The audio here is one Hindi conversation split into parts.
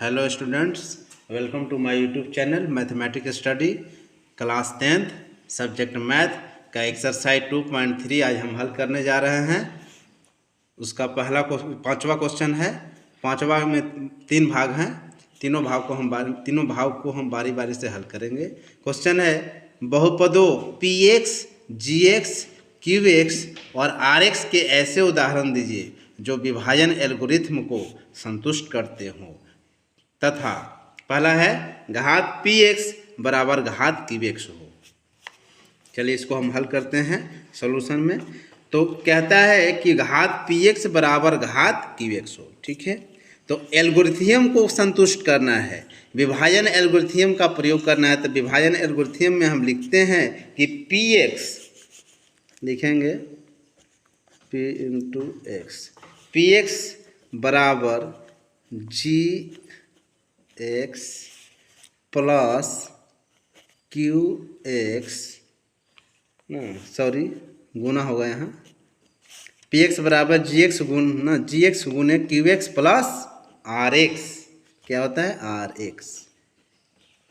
Hello students, welcome to my YouTube channel mathematics study class 10th subject math का एक्सरसाइज 2.3 आज हम हल करने जा रहे हैं। उसका पांचवा क्वेश्चन है। पांचवा में 3 भाग हैं। तीनों भाग को हम बारी बारी से हल करेंगे। क्वेश्चन है बहुपदों px, gx, qx और rx के ऐसे उदाहरण दीजिए जो विभाजन एल्गोरिथ्म को संतुष्ट करते हों तथा पहला है घात px बराबर घात qx हो। चलिए इसको हम हल करते हैं सॉल्यूशन में। तो कहता है कि घात px बराबर घात qx हो। ठीक है, तो एल्गोरिथ्म को संतुष्ट करना है, विभाजन एल्गोरिथ्म का प्रयोग करना है। तो विभाजन एल्गोरिथ्म में हम लिखते हैं कि px लिखेंगे p इंटू x, px बराबर gx प्लस qx गुना होगा यहाँ px बराबर gx गुने qx प्लस rx क्या होता है rx।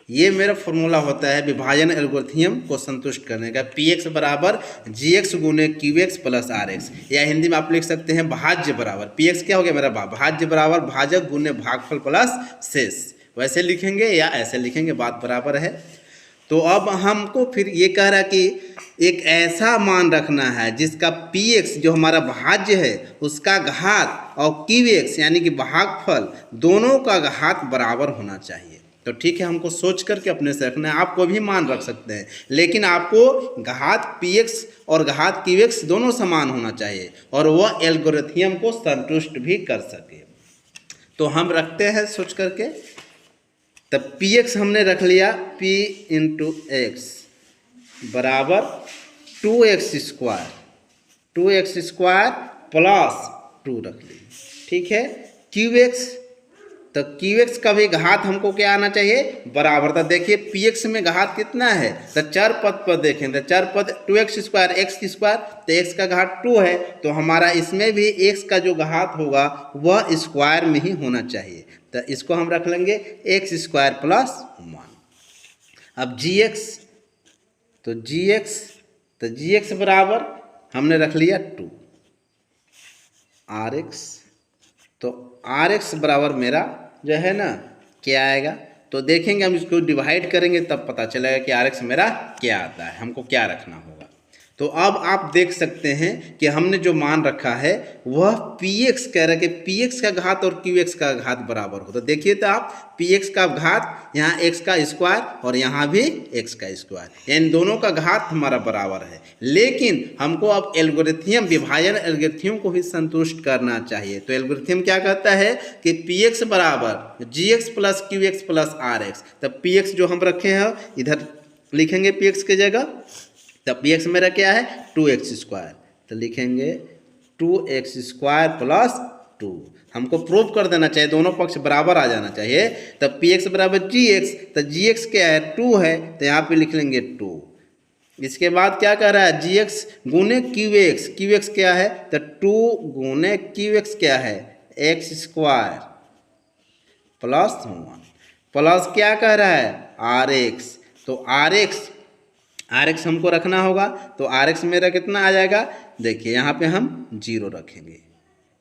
ये मेरा फॉर्मूला होता है विभाजन एल्गोरिथ्म को संतुष्ट करने का। px बराबर gx गुने qx प्लस rx, या हिंदी में आप लिख सकते हैं भाज्य बराबर px क्या हो गया मेरा भाज्य बराबर भाजक गुने भागफल प्लस शेष। वैसे लिखेंगे या ऐसे लिखेंगे, बात बराबर है। तो अब हमको फिर ये कह रहा है कि एक ऐसा मान रखना है जिसका px जो हमारा भाज्य है उसका घात और qx यानी कि भागफल दोनों का घात बराबर होना चाहिए। तो ठीक है, हमको सोच करके अपने से रखना है। आपको भी मान रख सकते हैं, लेकिन आपको घात px और घात qx दोनों समान होना चाहिए और वह एल्गोरिथ्म को संतुष्ट भी कर सके। तो हम रखते हैं सोच करके। तब px हमने रख लिया p इंटू एक्स बराबर 2x स्क्वायर प्लस 2 रख ली। ठीक है, qx तो qx का भी घात हमको क्या आना चाहिए बराबर। तो देखिए px में घात कितना है, तो चर पद पर देखें तो चर पद 2x स्क्वायर x स्क्वायर, तो x का घात 2 है, तो हमारा इसमें भी x का जो घात होगा वह स्क्वायर में ही होना चाहिए। तो इसको हम रख लेंगे x स्क्वायर प्लस 1। अब gx तो gx बराबर हमने रख लिया 2 rx, तो rx बराबर मेरा जो है ना क्या आएगा। तो देखेंगे हम इसको डिवाइड करेंगे तब पता चलेगा कि rx मेरा क्या आता है, हमको क्या रखना होगा। तो अब आप देख सकते हैं कि हमने जो मान रखा है वह px कह रहा है कि px का घात और qx का घात बराबर हो। तो देखिए तो आप px का घात यहाँ x का स्क्वायर और यहाँ भी x का स्क्वायर, यानी दोनों का घात हमारा बराबर है। लेकिन हमको अब एल्गोरिथ्म विभाजन एल्गोरिथ्म को भी संतुष्ट करना चाहिए। तो एल्गोरिथ्म क्या कहता है कि px बराबर gx plus qx plus rx। तब px जो हम रखे हैं इधर लिखेंगे px की जगह, तब px मेरा क्या है 2x स्क्वायर, तो लिखेंगे 2x स्क्वायर प्लस 2। हमको प्रूव कर देना चाहिए, दोनों पक्ष बराबर आ जाना चाहिए। तब px बराबर gx, तो gx क्या है 2 है, तो यहाँ पे लिख लेंगे 2। इसके बाद क्या कह रहा है gx गुने qx क्या है, तो 2 गुने qx क्या है x स्क्वायर प्लस 1 प्लस क्या कह रहा है rx। तो rx हमको रखना होगा, तो rx मेरा कितना आ जाएगा। देखिए यहाँ पे हम 0 रखेंगे।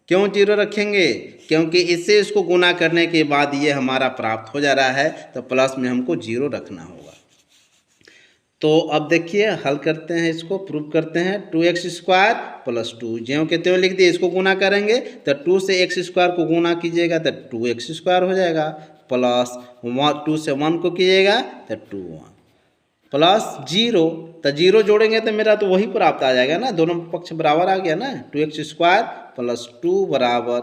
क्यों 0 रखेंगे, क्योंकि इससे इसको गुना करने के बाद ये हमारा प्राप्त हो जा रहा है, तो प्लस में हमको 0 रखना होगा। तो अब देखिए हल करते हैं, इसको प्रूव करते हैं। 2x स्क्वायर प्लस 2 ज्यों के त्यों लिख दिए। इसको गुना करेंगे तो 2 से x स्क्वायर को गुना कीजिएगा तो 2x स्क्वायर हो जाएगा, प्लस 2 से 1 को कीजिएगा तो 2 1 प्लस 0, तो 0 जोड़ेंगे तो मेरा तो वही प्राप्त आ जाएगा ना, दोनों पक्ष बराबर आ गया ना। 2x स्क्वायर प्लस 2 बराबर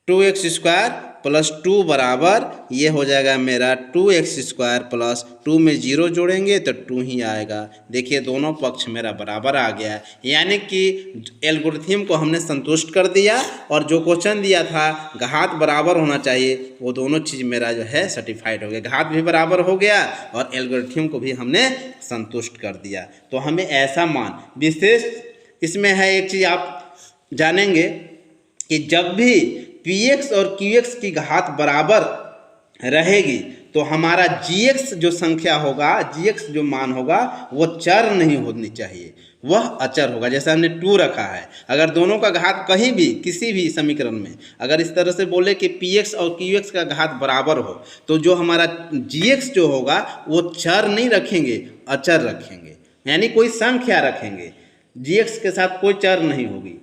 2x स्क्वायर प्लस 2 बराबर ये हो जाएगा मेरा 2x स्क्वायर प्लस 2 में 0 जोड़ेंगे तो 2 ही आएगा। देखिए दोनों पक्ष मेरा बराबर आ गया, यानी कि एल्गोरिथ्म को हमने संतुष्ट कर दिया और जो क्वेश्चन दिया था घात बराबर होना चाहिए वो दोनों चीज़ मेरा जो है सर्टिफाइड हो गया। घात भी बराबर हो गया और एल्गोरिथ्म को भी हमने संतुष्ट कर दिया। तो हमें ऐसा मान विशेष इसमें है, एक चीज़ आप जानेंगे कि जब भी पी एक्स और क्यू एक्स की घात बराबर रहेगी तो हमारा जी एक्स जो संख्या होगा, जी एक्स जो मान होगा वो चर नहीं होनी चाहिए, वह अचर होगा। जैसे हमने 2 रखा है, अगर दोनों का घात कहीं भी किसी भी समीकरण में अगर इस तरह से बोले कि पी एक्स और क्यू एक्स का घात बराबर हो तो जो हमारा जी एक्स जो होगा वो चर नहीं रखेंगे, अचर रखेंगे, यानी कोई संख्या रखेंगे, जी एक्स के साथ कोई चर नहीं होगी।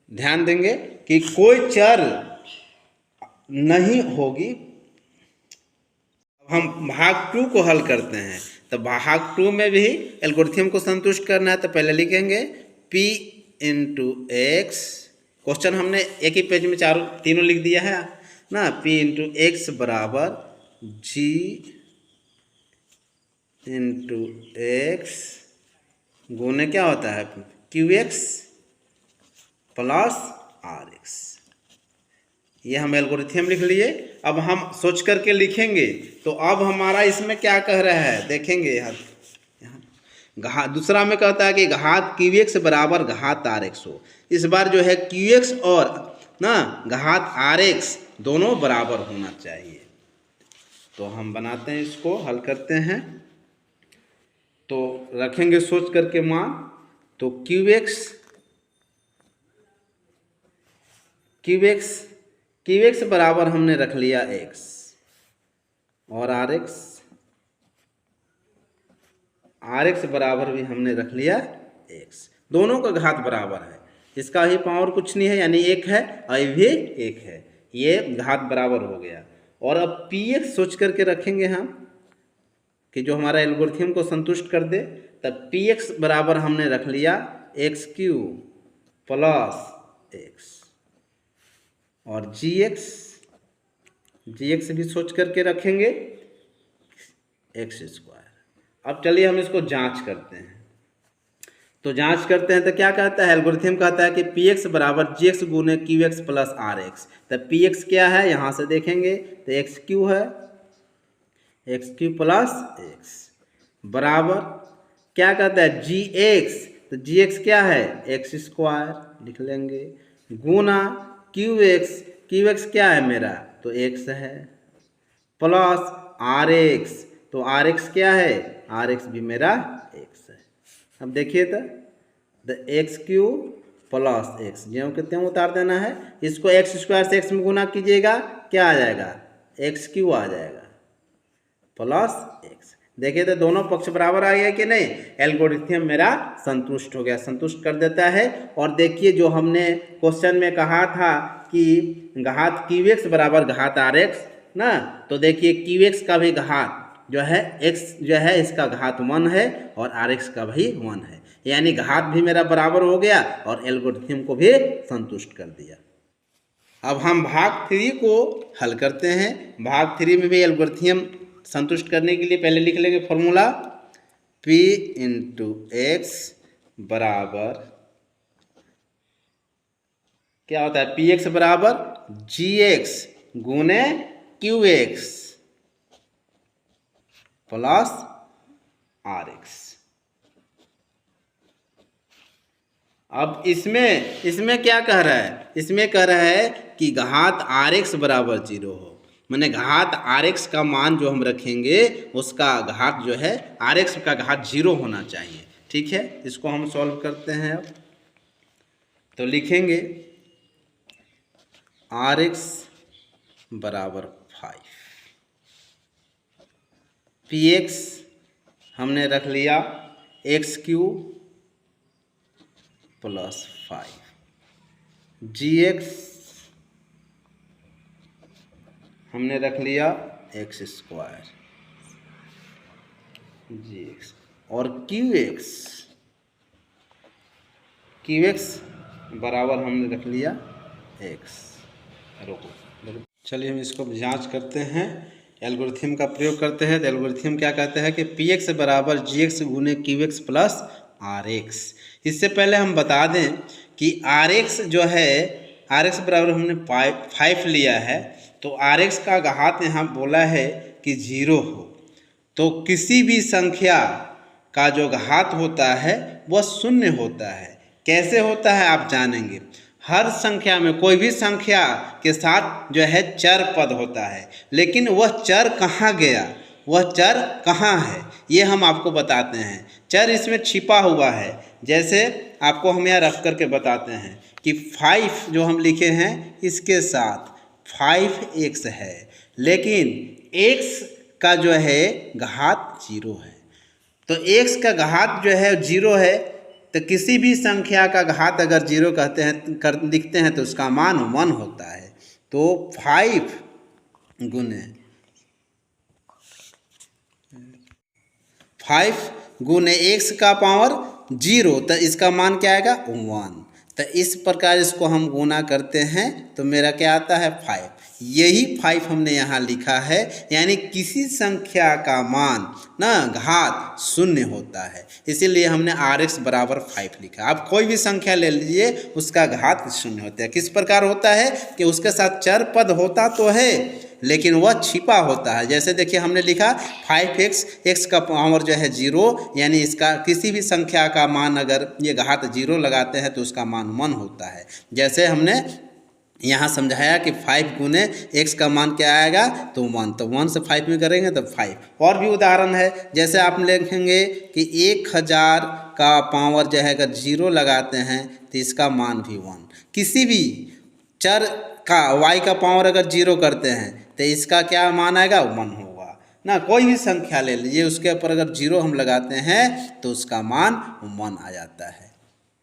ध्यान देंगे कि कोई चर नहीं होगी। हम भाग 2 को हल करते हैं तो भाग 2 में भी एल्गोरिथम को संतुष्ट करना है, तो पहले लिखेंगे p इंटू एक्स। क्वेश्चन हमने एक ही पेज में तीनों लिख दिया है ना, p इंटू एक्स बराबर g इंटू एक्स गुने क्या होता है q x plus r x. ये हम एल्गोरिथम लिख लिए। अब हम सोच करके लिखेंगे तो अब हमारा इसमें क्या कह रहा है देखेंगे यहाँ दूसरा में कहता है कि घात क्यू एक्स बराबर घात आर एक्स हो। इस बार जो है क्यू एक्स और ना घात आर एक्स दोनों बराबर होना चाहिए। तो हम बनाते हैं, इसको हल करते हैं तो रखेंगे सोच करके मान। तो क्यू एक्स बराबर हमने रख लिया x और आर एक्स बराबर भी हमने रख लिया x। दोनों का घात बराबर है, इसका ही पावर कुछ नहीं है, यानी 1 है और ये भी 1 है, ये घात बराबर हो गया। और अब पी एक्स सोच करके रखेंगे हम कि जो हमारा एल्गोरिथम को संतुष्ट कर दे, तब पी एक्स बराबर हमने रख लिया एक्स क्यू प्लस एक्स और जी एक्स भी सोच करके रखेंगे एक्स स्क्वायर। अब चलिए हम इसको जांच करते हैं। तो जांच करते हैं तो क्या कहता है एल्गोरिथम, कहता है कि पी एक्स बराबर जी एक्स गुने q x plus r x. तब पी एक्स क्या है यहाँ से देखेंगे तो एक्स क्यू है, एक्स क्यू प्लस एक्स बराबर क्या कहता है जी एक्स, तो जी एक्स क्या है एक्स स्क्वायर लिख लेंगे गुना क्यू एक्स क्या है मेरा तो एक्स है प्लस आर एक्स, तो आर एक्स क्या है आर एक्स भी मेरा एक्स है। अब देखिए तो एक्स क्यू प्लस एक्स ज्यों के त्यों उतार देना है, इसको एक्स स्क्वायर से एक्स में गुना कीजिएगा क्या आ जाएगा एक्स क्यू आ जाएगा प्लस एक्स। देखिए तो दोनों पक्ष बराबर आ गया कि नहीं, एल्गोरिथम मेरा संतुष्ट हो गया, संतुष्ट कर देता है। और देखिए जो हमने क्वेश्चन में कहा था कि घात क्यू एक्स बराबर घात आर एक्स ना, तो देखिए क्यू एक्स का भी घात जो है एक्स जो है इसका घात 1 है और आर एक्स का भी 1 है, यानी घात भी मेरा बराबर हो गया और एल्गोरिथम को भी संतुष्ट कर दिया। अब हम भाग 3 को हल करते हैं। भाग 3 में भी एल्गोरिथम संतुष्ट करने के लिए पहले लिख लेंगे फॉर्मूला p इंटू एक्स बराबर क्या होता है पी एक्स बराबर जी एक्स गुने q x plus r x. अब इसमें क्या कह रहा है, इसमें कह रहा है कि घात आर एक्स बराबर 0 हो, मैंने घात आर एक्स का मान जो हम रखेंगे उसका घात जो है आर एक्स का घात 0 होना चाहिए। ठीक है, इसको हम सॉल्व करते हैं। अब तो लिखेंगे आर एक्स बराबर 5, पी एक्स हमने रख लिया एक्स क्यू प्लस 5, जी एक्स हमने रख लिया एक्स स्क्वायर जी एक्स और क्यू एक्स बराबर हमने रख लिया एक्स। रोको चलिए हम इसको जांच करते हैं, एल्गोरिथम का प्रयोग करते हैं। तो एल्गोरिथम क्या कहते हैं कि पी एक्स बराबर जी एक्स गुने q x plus r x. इससे पहले हम बता दें कि आर एक्स जो है आर एक्स बराबर हमने 5 लिया है, तो आर एक्स का घात यहाँ बोला है कि 0 हो, तो किसी भी संख्या का जो घात होता है वह 0 होता है, कैसे होता है आप जानेंगे। हर संख्या में कोई भी संख्या के साथ जो है चर पद होता है, लेकिन वह चर कहाँ गया, वह चर कहाँ है, ये हम आपको बताते हैं। चर इसमें छिपा हुआ है। जैसे आपको हम यहाँ रख करके बताते हैं कि 5 जो हम लिखे हैं इसके साथ 5x है, लेकिन x का जो है घात 0 है। तो x का घात जो है 0 है, तो किसी भी संख्या का घात अगर 0 कहते हैं लिखते हैं तो उसका मान 1 होता है। तो 5 गुने x का पावर 0, तो इसका मान क्या आएगा 1। तो इस प्रकार इसको हम गुना करते हैं तो मेरा क्या आता है 5। यही 5 हमने यहाँ लिखा है, यानी किसी संख्या का मान ना घात 0 होता है, इसीलिए हमने Rx बराबर 5 लिखा। आप कोई भी संख्या ले लीजिए उसका घात 0 होता है। किस प्रकार होता है कि उसके साथ चर पद होता तो है लेकिन वह छिपा होता है। जैसे देखिए हमने लिखा 5x, x का पावर जो है 0, यानी इसका किसी भी संख्या का मान अगर ये घात 0 लगाते हैं तो उसका मान 1 होता है। जैसे हमने यहाँ समझाया कि 5 गुने x का मान क्या आएगा तो 1, तो 1 से 5 में करेंगे तो 5। और भी उदाहरण है, जैसे आप लिखेंगे कि 1000 का पावर जो है अगर 0 लगाते हैं तो इसका मान भी 1। किसी भी चर का y का पावर अगर 0 करते हैं तो इसका क्या मान आएगा 1 होगा ना। कोई भी संख्या ले लीजिए उसके ऊपर अगर 0 हम लगाते हैं तो उसका मान 1 आ जाता है।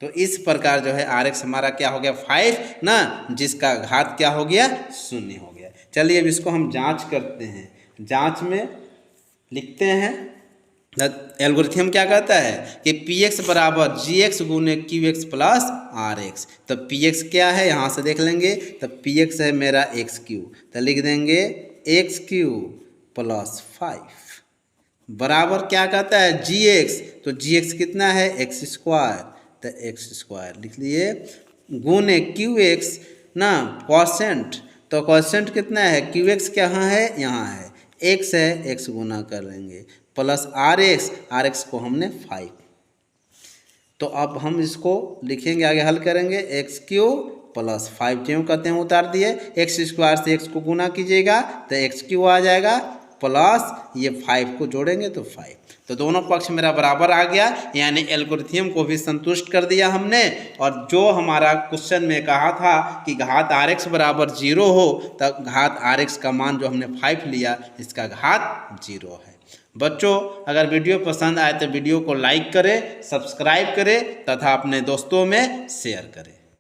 तो इस प्रकार जो है Rx हमारा क्या हो गया 5 ना, जिसका घात क्या हो गया 0 हो गया। चलिए अब इसको हम जांच करते हैं। जांच में लिखते हैं एल्गोरिथम क्या कहता है कि px बराबर gx गुने qx प्लस rx। तो px क्या है यहाँ से देख लेंगे, तो px है मेरा xq, तो लिख देंगे xq प्लस 5 बराबर क्या कहता है gx, तो gx कितना है x स्क्वायर, तो x स्क्वायर लिख लिए गुने qx ना परसेंट, तो परसेंट कितना है qx कहाँ है यहाँ है, x है, x गुना कर लेंगे प्लस rx को हमने 5। तो अब हम इसको लिखेंगे आगे हल करेंगे xq प्लस 5 ज्यों कहते हैं उतार दिए, x स्क्वायर से x को गुना कीजिएगा तो xq आ जाएगा प्लस ये 5 को जोड़ेंगे तो 5। तो दोनों पक्ष मेरा बराबर आ गया, यानी एल्गोरिथम को भी संतुष्ट कर दिया हमने। और जो हमारा क्वेश्चन में कहा था कि घात Rx बराबर 0 हो, तब घात Rx का मान जो हमने 5 लिया इसका घात 0 है। बच्चों अगर वीडियो पसंद आए तो वीडियो को लाइक करें, सब्सक्राइब करें तथा अपने दोस्तों में शेयर करें।